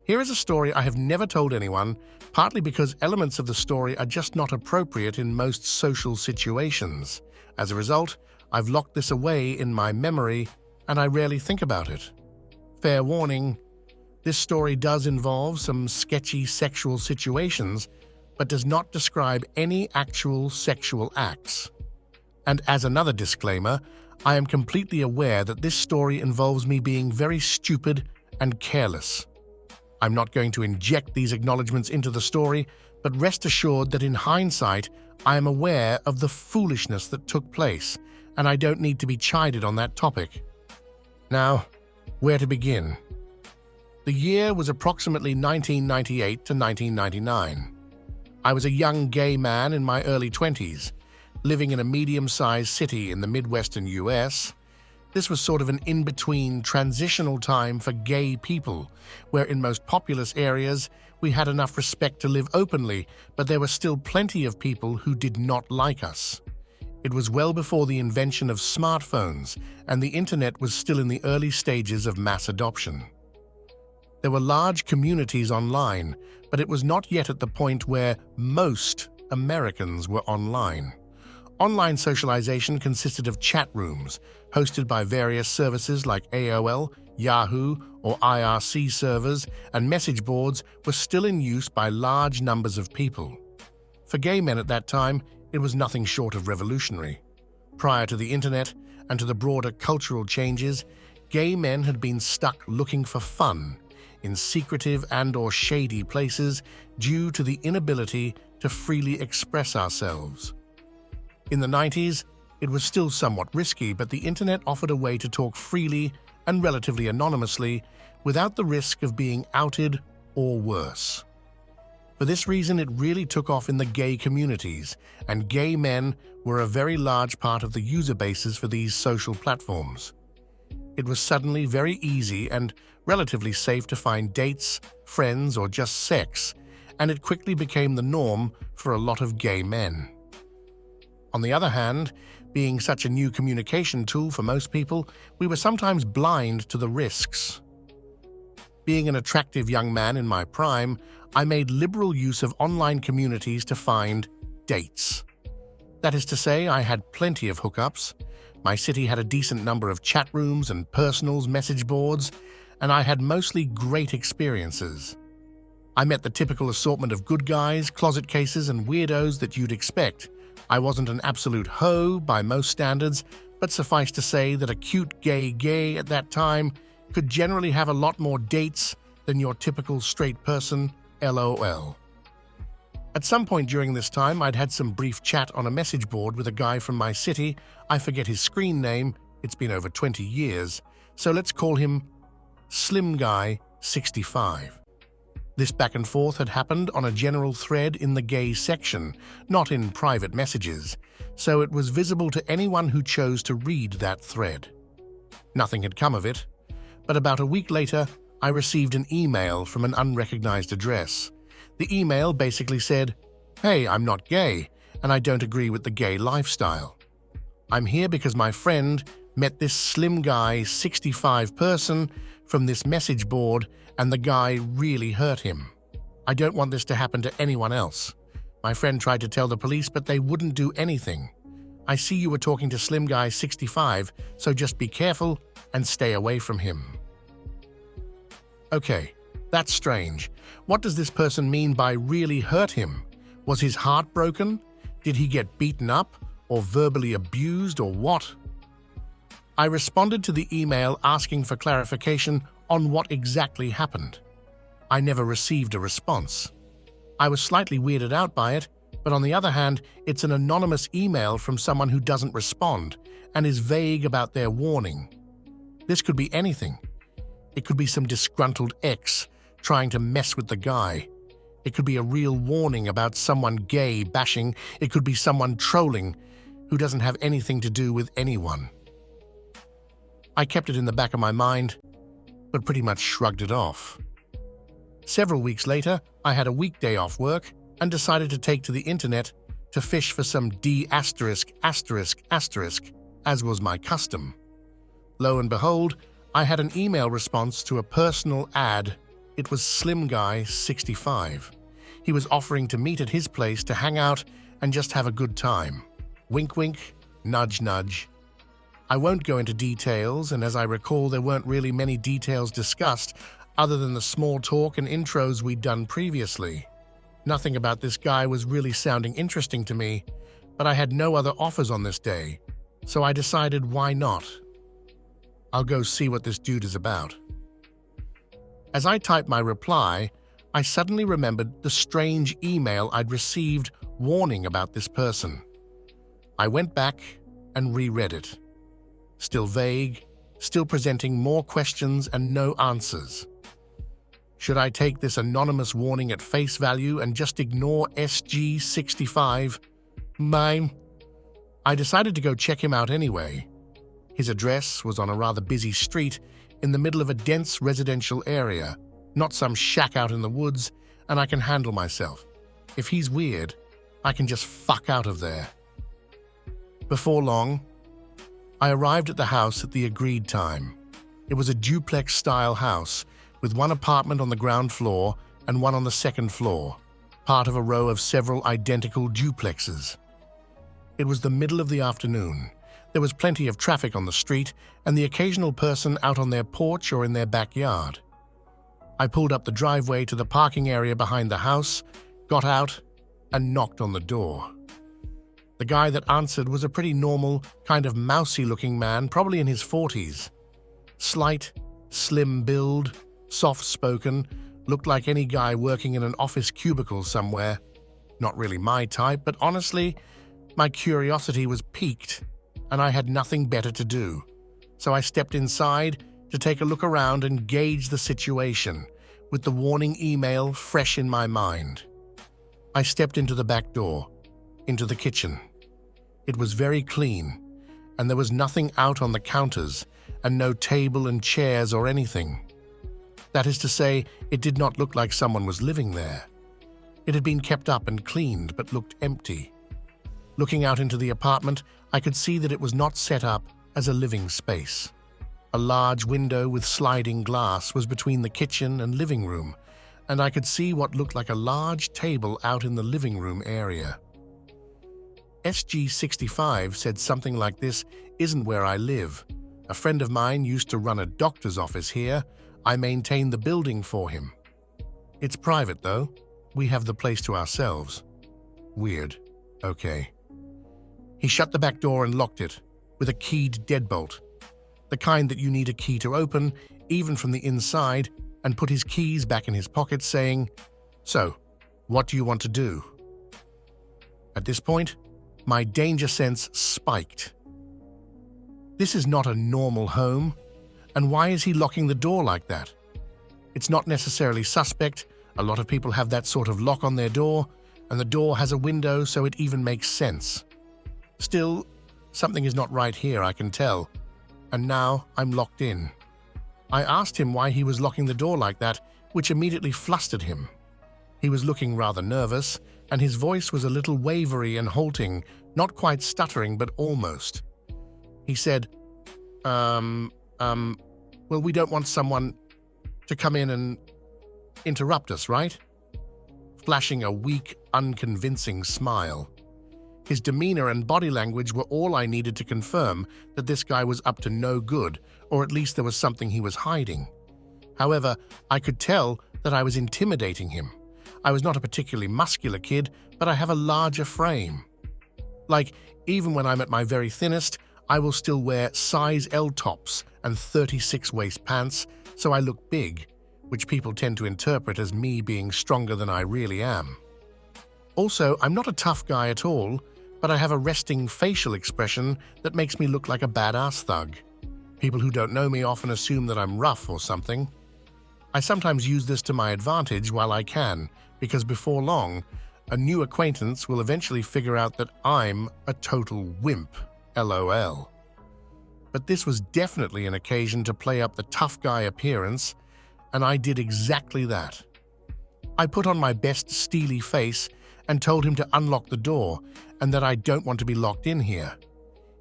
Here is a story I have never told anyone, partly because elements of the story are just not appropriate in most social situations. As a result, I've locked this away in my memory, and I rarely think about it. Fair warning, this story does involve some sketchy sexual situations, but does not describe any actual sexual acts. And as another disclaimer, I am completely aware that this story involves me being very stupid and careless. I'm not going to inject these acknowledgements into the story, but rest assured that in hindsight, I am aware of the foolishness that took place, and I don't need to be chided on that topic. Now, where to begin? The year was approximately 1998 to 1999. I was a young gay man in my early 20s, living in a medium-sized city in the Midwestern US. This was sort of an in-between transitional time for gay people, where in most populous areas we had enough respect to live openly, but there were still plenty of people who did not like us. It was well before the invention of smartphones, and the internet was still in the early stages of mass adoption. There were large communities online, but it was not yet at the point where most Americans were online. Online socialization consisted of chat rooms, hosted by various services like AOL, Yahoo, or IRC servers, and message boards were still in use by large numbers of people. For gay men at that time, it was nothing short of revolutionary. Prior to the internet and to the broader cultural changes, gay men had been stuck looking for fun in secretive and/or shady places due to the inability to freely express ourselves. In the 90s, it was still somewhat risky, but the internet offered a way to talk freely and relatively anonymously without the risk of being outed or worse. For this reason, it really took off in the gay communities, and gay men were a very large part of the user bases for these social platforms. It was suddenly very easy and relatively safe to find dates, friends, or just sex, and it quickly became the norm for a lot of gay men. On the other hand, being such a new communication tool for most people, we were sometimes blind to the risks. Being an attractive young man in my prime, I made liberal use of online communities to find dates. That is to say, I had plenty of hookups. My city had a decent number of chat rooms and personals message boards, and I had mostly great experiences. I met the typical assortment of good guys, closet cases, and weirdos that you'd expect. I wasn't an absolute hoe by most standards, but suffice to say that a cute gay at that time could generally have a lot more dates than your typical straight person, LOL. At some point during this time, I'd had some brief chat on a message board with a guy from my city. I forget his screen name, it's been over 20 years, so let's call him Slim Guy 65. This back and forth had happened on a general thread in the gay section, not in private messages, so it was visible to anyone who chose to read that thread. Nothing had come of it, but about a week later, I received an email from an unrecognized address. The email basically said, "Hey, I'm not gay, and I don't agree with the gay lifestyle. I'm here because my friend met this Slim Guy 65 person from this message board, and the guy really hurt him. I don't want this to happen to anyone else. My friend tried to tell the police, but they wouldn't do anything. I see you were talking to Slim Guy 65, so just be careful and stay away from him." Okay, that's strange. What does this person mean by really hurt him? Was his heart broken? Did he get beaten up or verbally abused or what? I responded to the email asking for clarification on what exactly happened. I never received a response. I was slightly weirded out by it, but on the other hand, it's an anonymous email from someone who doesn't respond and is vague about their warning. This could be anything. It could be some disgruntled ex trying to mess with the guy. It could be a real warning about someone gay bashing. It could be someone trolling who doesn't have anything to do with anyone. I kept it in the back of my mind, but pretty much shrugged it off. Several weeks later, I had a weekday off work and decided to take to the internet to fish for some D******, as was my custom. Lo and behold, I had an email response to a personal ad It was Slim Guy 65. He was offering to meet at his place to hang out and just have a good time. Wink wink, nudge nudge. I won't go into details, and as I recall, there weren't really many details discussed other than the small talk and intros we'd done previously. Nothing about this guy was really sounding interesting to me, but I had no other offers on this day, so I decided why not. I'll go see what this dude is about. As I typed my reply, I suddenly remembered the strange email I'd received warning about this person. I went back and reread it. Still vague, still presenting more questions and no answers. Should I take this anonymous warning at face value and just ignore SG65? Mime. I decided to go check him out anyway. His address was on a rather busy street in the middle of a dense residential area, not some shack out in the woods, and I can handle myself. If he's weird, I can just fuck out of there. Before long, I arrived at the house at the agreed time. It was a duplex-style house with one apartment on the ground floor and one on the second floor, part of a row of several identical duplexes. It was the middle of the afternoon. There was plenty of traffic on the street and the occasional person out on their porch or in their backyard. I pulled up the driveway to the parking area behind the house, got out, and knocked on the door. The guy that answered was a pretty normal, kind of mousy-looking man, probably in his 40s. Slight, slim build, soft-spoken, looked like any guy working in an office cubicle somewhere. Not really my type, but honestly, my curiosity was piqued, and I had nothing better to do. So I stepped inside to take a look around and gauge the situation, with the warning email fresh in my mind. I stepped into the back door, into the kitchen. It was very clean, and there was nothing out on the counters, and no table and chairs or anything. That is to say, it did not look like someone was living there. It had been kept up and cleaned, but looked empty. Looking out into the apartment, I could see that it was not set up as a living space. A large window with sliding glass was between the kitchen and living room, and I could see what looked like a large table out in the living room area. SG65 said something like this isn't where I live. A friend of mine used to run a doctor's office here. I maintain the building for him. It's private, though. We have the place to ourselves. Weird. Okay. He shut the back door and locked it with a keyed deadbolt, the kind that you need a key to open, even from the inside, and put his keys back in his pocket, saying, "So, what do you want to do?" At this point, my danger sense spiked. This is not a normal home, and why is he locking the door like that? It's not necessarily suspect. A lot of people have that sort of lock on their door, and the door has a window, so it even makes sense. Still, something is not right here, I can tell, and now I'm locked in. I asked him why he was locking the door like that, which immediately flustered him. He was looking rather nervous, and his voice was a little wavery and halting, not quite stuttering, but almost. He said, well, we don't want someone to come in and interrupt us, right?" Flashing a weak, unconvincing smile. His demeanor and body language were all I needed to confirm that this guy was up to no good, or at least there was something he was hiding. However, I could tell that I was intimidating him. I was not a particularly muscular kid, but I have a larger frame. Like, even when I'm at my very thinnest, I will still wear size L tops and 36 waist pants, so I look big, which people tend to interpret as me being stronger than I really am. Also, I'm not a tough guy at all, but I have a resting facial expression that makes me look like a badass thug. People who don't know me often assume that I'm rough or something. I sometimes use this to my advantage while I can, because before long, a new acquaintance will eventually figure out that I'm a total wimp, LOL. But this was definitely an occasion to play up the tough guy appearance, and I did exactly that. I put on my best steely face and told him to unlock the door and that I don't want to be locked in here.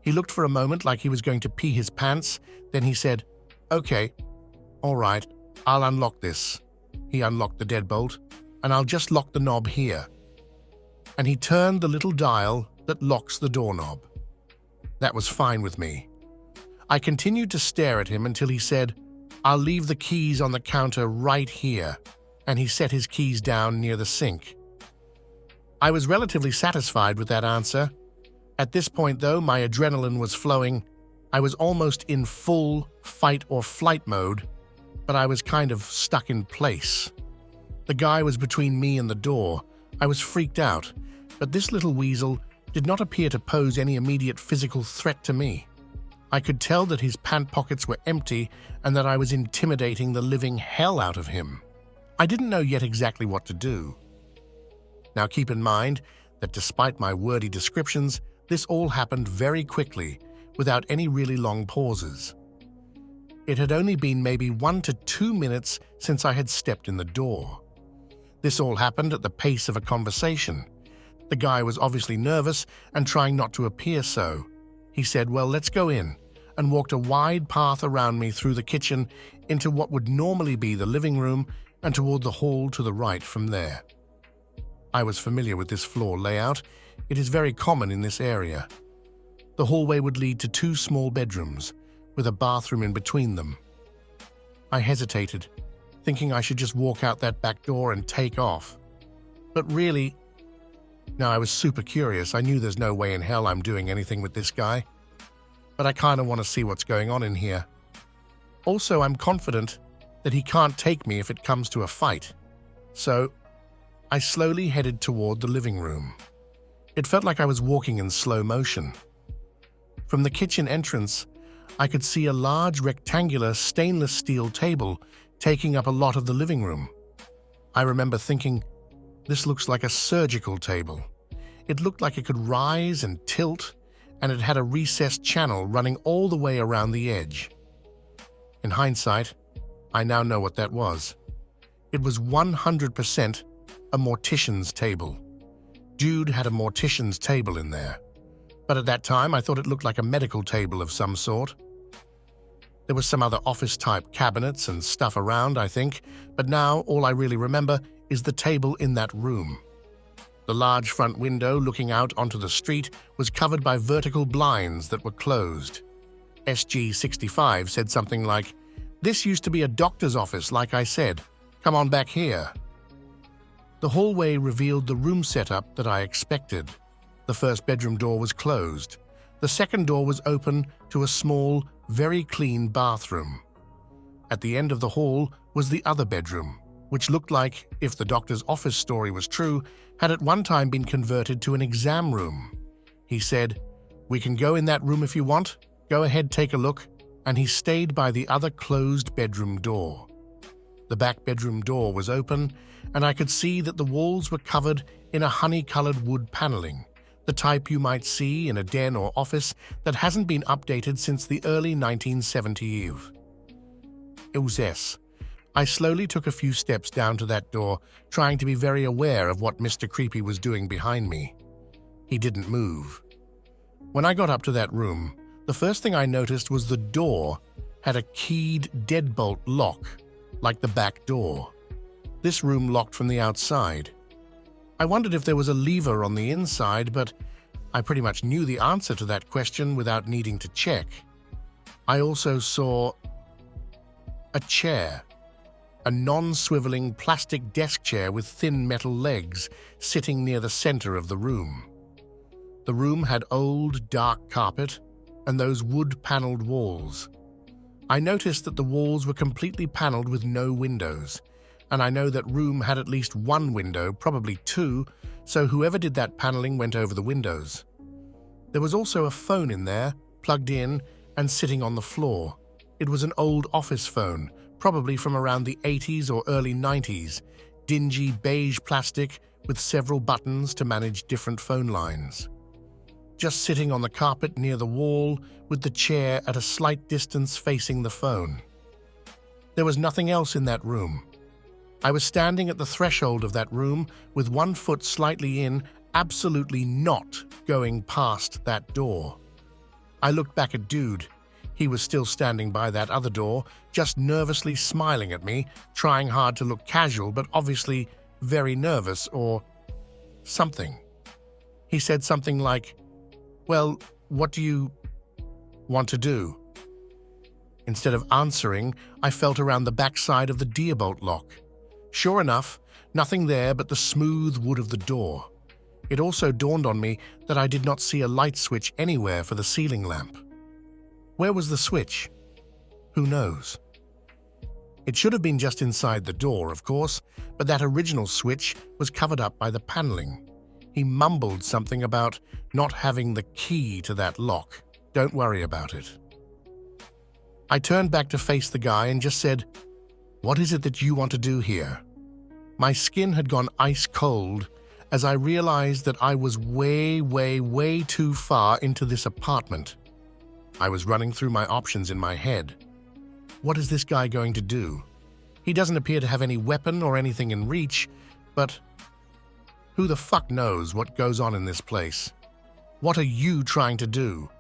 He looked for a moment like he was going to pee his pants, then he said, "Okay, all right, I'll unlock this." He unlocked the deadbolt, and I'll just lock the knob here. And he turned the little dial that locks the doorknob. That was fine with me. I continued to stare at him until he said, "I'll leave the keys on the counter right here," and he set his keys down near the sink. I was relatively satisfied with that answer. At this point, though, my adrenaline was flowing. I was almost in full fight or flight mode, but I was kind of stuck in place. The guy was between me and the door. I was freaked out, but this little weasel did not appear to pose any immediate physical threat to me. I could tell that his pant pockets were empty and that I was intimidating the living hell out of him. I didn't know yet exactly what to do. Now keep in mind that despite my wordy descriptions, this all happened very quickly, without any really long pauses. It had only been maybe 1 to 2 minutes since I had stepped in the door. This all happened at the pace of a conversation. The guy was obviously nervous and trying not to appear so. He said, "Well, let's go in," and walked a wide path around me through the kitchen into what would normally be the living room and toward the hall to the right from there. I was familiar with this floor layout. It is very common in this area. The hallway would lead to 2 small bedrooms, with a bathroom in between them. I hesitated, thinking I should just walk out that back door and take off. But really, now I was super curious. I knew there's no way in hell I'm doing anything with this guy. But I kind of want to see what's going on in here. Also, I'm confident that he can't take me if it comes to a fight. So, I slowly headed toward the living room. It felt like I was walking in slow motion. From the kitchen entrance, I could see a large rectangular stainless steel table taking up a lot of the living room. I remember thinking, this looks like a surgical table. It looked like it could rise and tilt, and it had a recessed channel running all the way around the edge. In hindsight, I now know what that was. It was 100% a mortician's table. Dude had a mortician's table in there. But at that time, I thought it looked like a medical table of some sort. There was some other office-type cabinets and stuff around, I think, but now all I really remember is the table in that room. The large front window looking out onto the street was covered by vertical blinds that were closed. SG65 said something like, "This used to be a doctor's office, like I said. Come on back here." The hallway revealed the room setup that I expected. The first bedroom door was closed. The second door was open to a small, very clean bathroom. At the end of the hall was the other bedroom, which looked like, if the doctor's office story was true, had at one time been converted to an exam room. He said, "We can go in that room if you want. Go ahead, take a look," and he stayed by the other closed bedroom door. The back bedroom door was open, and I could see that the walls were covered in a honey-colored wood paneling, the type you might see in a den or office that hasn't been updated since the early 1970s. I slowly took a few steps down to that door, trying to be very aware of what Mr. Creepy was doing behind me. He didn't move. When I got up to that room, the first thing I noticed was the door had a keyed deadbolt lock, like the back door. This room locked from the outside. I wondered if there was a lever on the inside, but I pretty much knew the answer to that question without needing to check. I also saw a chair, a non-swiveling plastic desk chair with thin metal legs sitting near the center of the room. The room had old, dark carpet and those wood-paneled walls. I noticed that the walls were completely paneled with no windows, and I know that room had at least one window, probably two, so whoever did that paneling went over the windows. There was also a phone in there, plugged in and sitting on the floor. It was an old office phone, probably from around the 80s or early 90s, dingy beige plastic with several buttons to manage different phone lines. Just sitting on the carpet near the wall with the chair at a slight distance facing the phone. There was nothing else in that room. I was standing at the threshold of that room with one foot slightly in, absolutely not going past that door. I looked back at Dude. He was still standing by that other door, just nervously smiling at me, trying hard to look casual but obviously very nervous or something. He said something like, "Well, what do you want to do?" Instead of answering, I felt around the backside of the deerbolt lock. Sure enough, nothing there but the smooth wood of the door. It also dawned on me that I did not see a light switch anywhere for the ceiling lamp. Where was the switch? Who knows? It should have been just inside the door, of course, but that original switch was covered up by the paneling. He mumbled something about not having the key to that lock. Don't worry about it. I turned back to face the guy and just said, "What is it that you want to do here?" My skin had gone ice cold as I realized that I was way too far into this apartment. I was running through my options in my head. What is this guy going to do? He doesn't appear to have any weapon or anything in reach, but who the fuck knows what goes on in this place? What are you trying to do?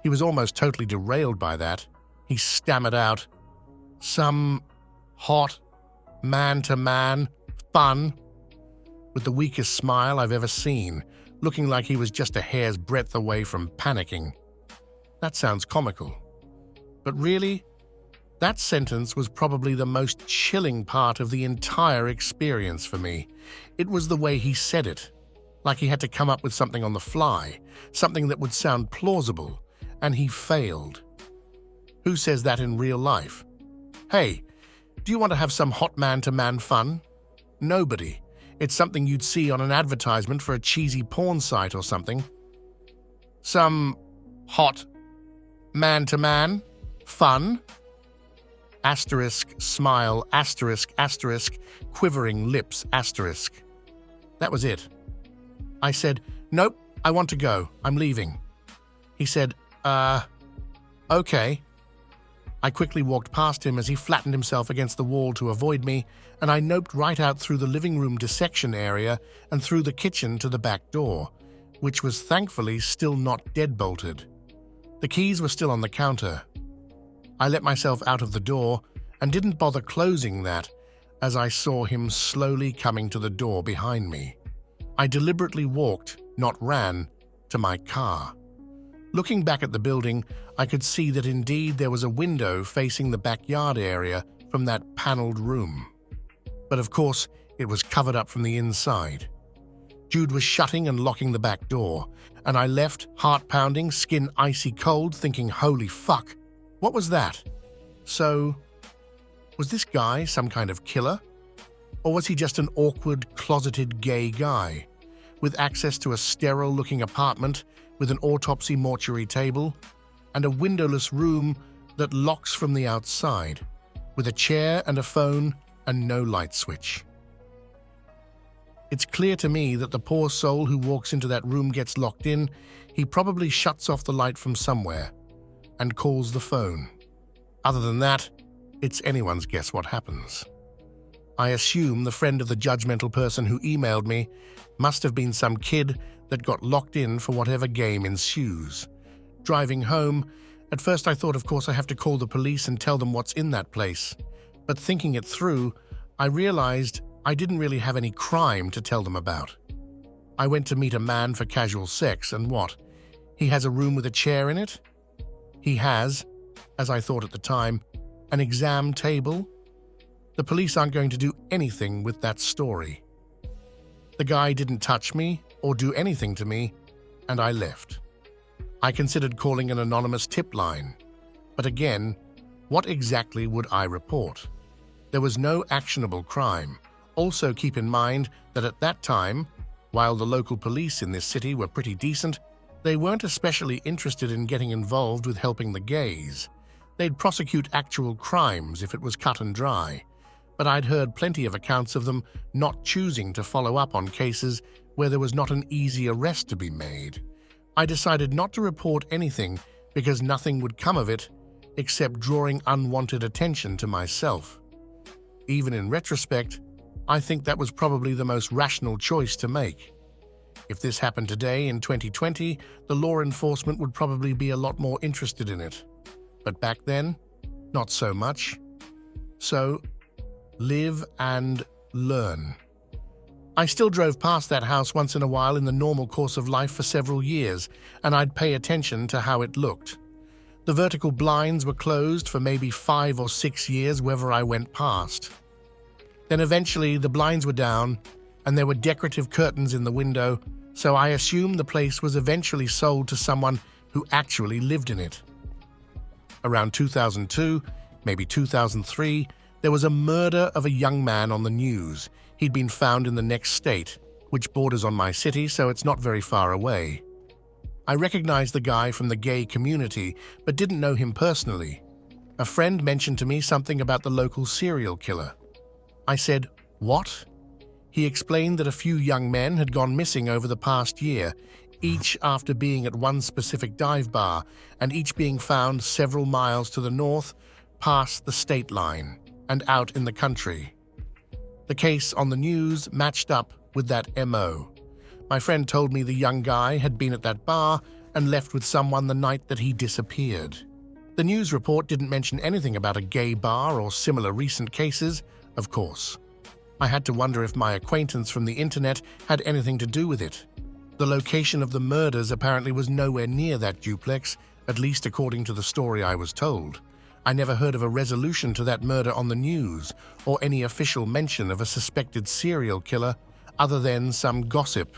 He was almost totally derailed by that. He stammered out, "Some hot, man-to-man fun," with the weakest smile I've ever seen, looking like he was just a hair's breadth away from panicking. That sounds comical. But really, that sentence was probably the most chilling part of the entire experience for me. It was the way he said it, like he had to come up with something on the fly, something that would sound plausible, and he failed. Who says that in real life? Hey, do you want to have some hot man-to-man fun? Nobody. It's something you'd see on an advertisement for a cheesy porn site or something. Some hot man-to-man fun? Asterisk, smile, asterisk, asterisk, quivering lips, asterisk. That was it. I said, "Nope, I want to go. I'm leaving." He said, okay. I quickly walked past him as he flattened himself against the wall to avoid me, and I noped right out through the living room dissection area and through the kitchen to the back door, which was thankfully still not deadbolted. The keys were still on the counter. I let myself out of the door and didn't bother closing that as I saw him slowly coming to the door behind me. I deliberately walked, not ran, to my car. Looking back at the building, I could see that indeed there was a window facing the backyard area from that paneled room. But of course, it was covered up from the inside. Jude was shutting and locking the back door, and I left, heart pounding, skin icy cold, thinking, holy fuck, what was that? So, was this guy some kind of killer? Or was he just an awkward, closeted gay guy, with access to a sterile-looking apartment with an autopsy mortuary table, and a windowless room that locks from the outside, with a chair and a phone and no light switch? It's clear to me that the poor soul who walks into that room gets locked in. He probably shuts off the light from somewhere and calls the phone. Other than that, it's anyone's guess what happens. I assume the friend of the judgmental person who emailed me must have been some kid that got locked in for whatever game ensues. Driving home, at first I thought, of course, I have to call the police and tell them what's in that place. But thinking it through, I realized I didn't really have any crime to tell them about. I went to meet a man for casual sex, and what? He has a room with a chair in it? He has, as I thought at the time, an exam table? The police aren't going to do anything with that story. The guy didn't touch me or do anything to me, and I left. I considered calling an anonymous tip line, but again, what exactly would I report? There was no actionable crime. Also keep in mind that at that time, while the local police in this city were pretty decent, they weren't especially interested in getting involved with helping the gays. They'd prosecute actual crimes if it was cut and dry, but I'd heard plenty of accounts of them not choosing to follow up on cases where there was not an easy arrest to be made. I decided not to report anything because nothing would come of it except drawing unwanted attention to myself. Even in retrospect, I think that was probably the most rational choice to make. If this happened today in 2020, the law enforcement would probably be a lot more interested in it. But back then, not so much. So, live and learn. I still drove past that house once in a while in the normal course of life for several years, and I'd pay attention to how it looked. The vertical blinds were closed for maybe 5 or 6 years wherever I went past. Then eventually the blinds were down, and there were decorative curtains in the window, so I assumed the place was eventually sold to someone who actually lived in it. Around 2002, maybe 2003, there was a murder of a young man on the news. He'd been found in the next state, which borders on my city, so it's not very far away. I recognized the guy from the gay community, but didn't know him personally. A friend mentioned to me something about the local serial killer. I said, "What?" He explained that a few young men had gone missing over the past year, each after being at one specific dive bar, and each being found several miles to the north, past the state line, and out in the country. The case on the news matched up with that MO. My friend told me the young guy had been at that bar and left with someone the night that he disappeared. The news report didn't mention anything about a gay bar or similar recent cases, of course. I had to wonder if my acquaintance from the internet had anything to do with it. The location of the murders apparently was nowhere near that duplex, at least according to the story I was told. I never heard of a resolution to that murder on the news or any official mention of a suspected serial killer other than some gossip